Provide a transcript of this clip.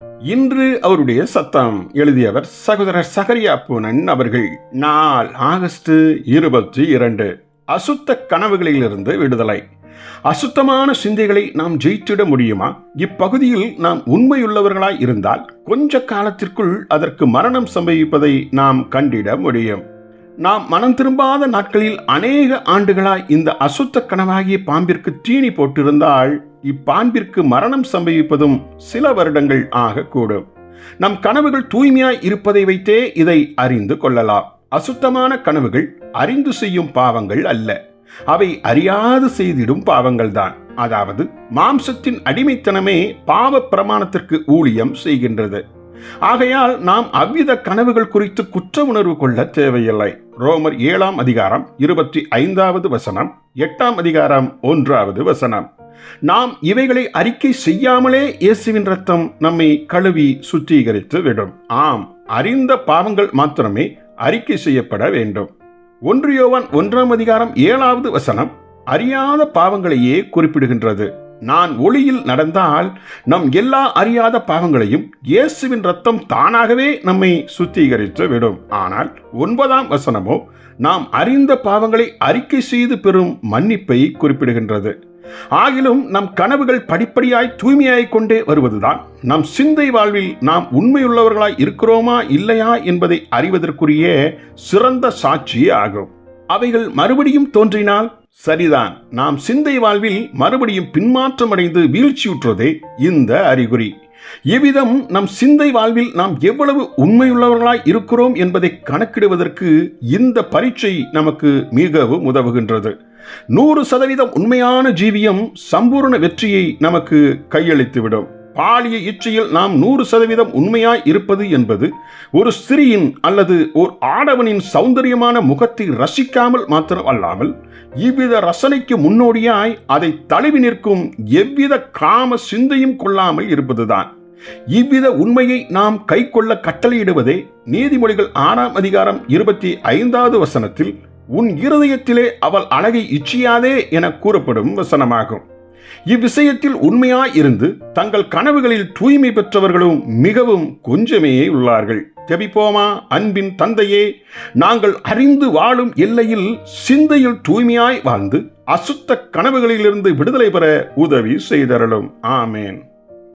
இன்று அவருடைய சத்தம். எழுதியவர் சகோதரர் சகரியா பூனன் அவர்கள். நாள் ஆகஸ்ட் 22. அசுத்த கனவுகளிலிருந்து விடுதலை. அசுத்தமான சிந்தைகளை நாம் ஜெயித்திட முடியுமா? இப்பகுதியில் நாம் உண்மையுள்ளவர்களாய் இருந்தால் கொஞ்ச காலத்திற்குள் அதற்கு மரணம் சம்பவிப்பதை நாம் கண்டிட முடியும். நாம் மனம் திரும்பாத நாட்களில் அநேக ஆண்டுகளாய் இந்த அசுத்த கனவாகிய பாம்பிற்கு தீனி போட்டிருந்தால் இப்பாம்பிற்கு மரணம் சம்பவிப்பதும் சில வருடங்கள் ஆகக்கூடும். நம் கனவுகள் தூய்மையாய் இருப்பதை வைத்தே இதை அறிந்து கொள்ளலாம். அசுத்தமான கனவுகள் அறிந்து செய்யும் பாவங்கள் அல்ல, அவை அறியாது செய்திடும் பாவங்கள் தான். அதாவது மாம்சத்தின் அடிமைத்தனமே பாவ பிரமாணத்திற்கு ஊழியம் செய்கின்றது. ஆகையால் நாம் அவ்வித கனவுகள் குறித்து குற்ற உணர்வு கொள்ள தேவையில்லை. ரோமர் 7 அதிகாரம் 25 வசனம், 8 அதிகாரம் 1 வசனம். நாம் இவைகளை அறிக்கை செய்யாமலே இயேசுவின் ரத்தம் நம்மை கழுவி சுத்திகரித்து விடும். ஆம், அறிந்த பாவங்கள் மாத்திரமே அறிக்கை செய்யப்பட வேண்டும். 1 யோவான் 1 அதிகாரம் 7 வசனம் அறியாத பாவங்களையே குறிப்பிடுகின்றது. நான் ஒளியில் நடந்தால் நம் எல்லா அறியாத பாவங்களையும் இயேசுவின் ரத்தம் தானாகவே நம்மை சுத்திகரித்து விடும். ஆனால் 9 வசனமோ நாம் அறிந்த பாவங்களை அறிக்கை செய்து பெறும் மன்னிப்பை குறிப்பிடுகின்றது. ஆகிலும் நம் கனவுகள் படிப்படியாய் தூய்மையாய் கொண்டே வருவதுதான் நம் சிந்தை வாழ்வில் நாம் உண்மையுள்ளவர்களாய் இருக்கிறோமா இல்லையா என்பதை அறிவதற்குரிய சிறந்த சாட்சி ஆகும். அவைகள் மறுபடியும் தோன்றினால் சரிதான், நாம் சிந்தை வாழ்வில் மறுபடியும் பின்மாற்றமடைந்து வீழ்ச்சியுற்றதே இந்த அறிகுறி. இவ்விதம் நம் சிந்தை வாழ்வில் நாம் எவ்வளவு உண்மையுள்ளவர்களாய் இருக்கிறோம் என்பதை கணக்கிடுவதற்கு இந்த பரீட்சை நமக்கு மிகவும் உதவுகின்றது. 100% உண்மையான ஜீவியம் சம்பூர்ண வெற்றியை நமக்கு கையளித்துவிடும். பாலிய இச்சையில் நாம் 100% உண்மையாய் இருப்பது என்பது ஒரு ஸ்திரீயின் அல்லது ஒரு ஆடவனின் சௌந்தரியமான முகத்தை ரசிக்காமல் மாத்திரம் அல்லாமல் இவ்வித ரசனைக்கு முன்னோடியாய் அதை தழுவி நிற்கும் எவ்வித காம சிந்தையும் கொள்ளாமல் இருப்பதுதான். இவ்வித உண்மையை நாம் கை கொள்ள கட்டளையிடுவதே நீதிமொழிகள் 6 அதிகாரம் 25 வசனத்தில் உன் இருதயத்திலே அவள் அழகை இச்சியாதே என கூறப்படும் வசனமாகும். இவ்விஷயத்தில் உண்மையாய் இருந்து தங்கள் கனவுகளில் தூய்மை பெற்றவர்களும் மிகவும் கொஞ்சமே உள்ளார்கள். ஜெபிப்போமா? அன்பின் தந்தையே, நாங்கள் அறிந்து வாழும் எல்லையில் சிந்தையில் தூய்மையாய் வாழ்ந்து அசுத்த கனவுகளிலிருந்து விடுதலை பெற உதவி செய்தருளும். ஆமேன்.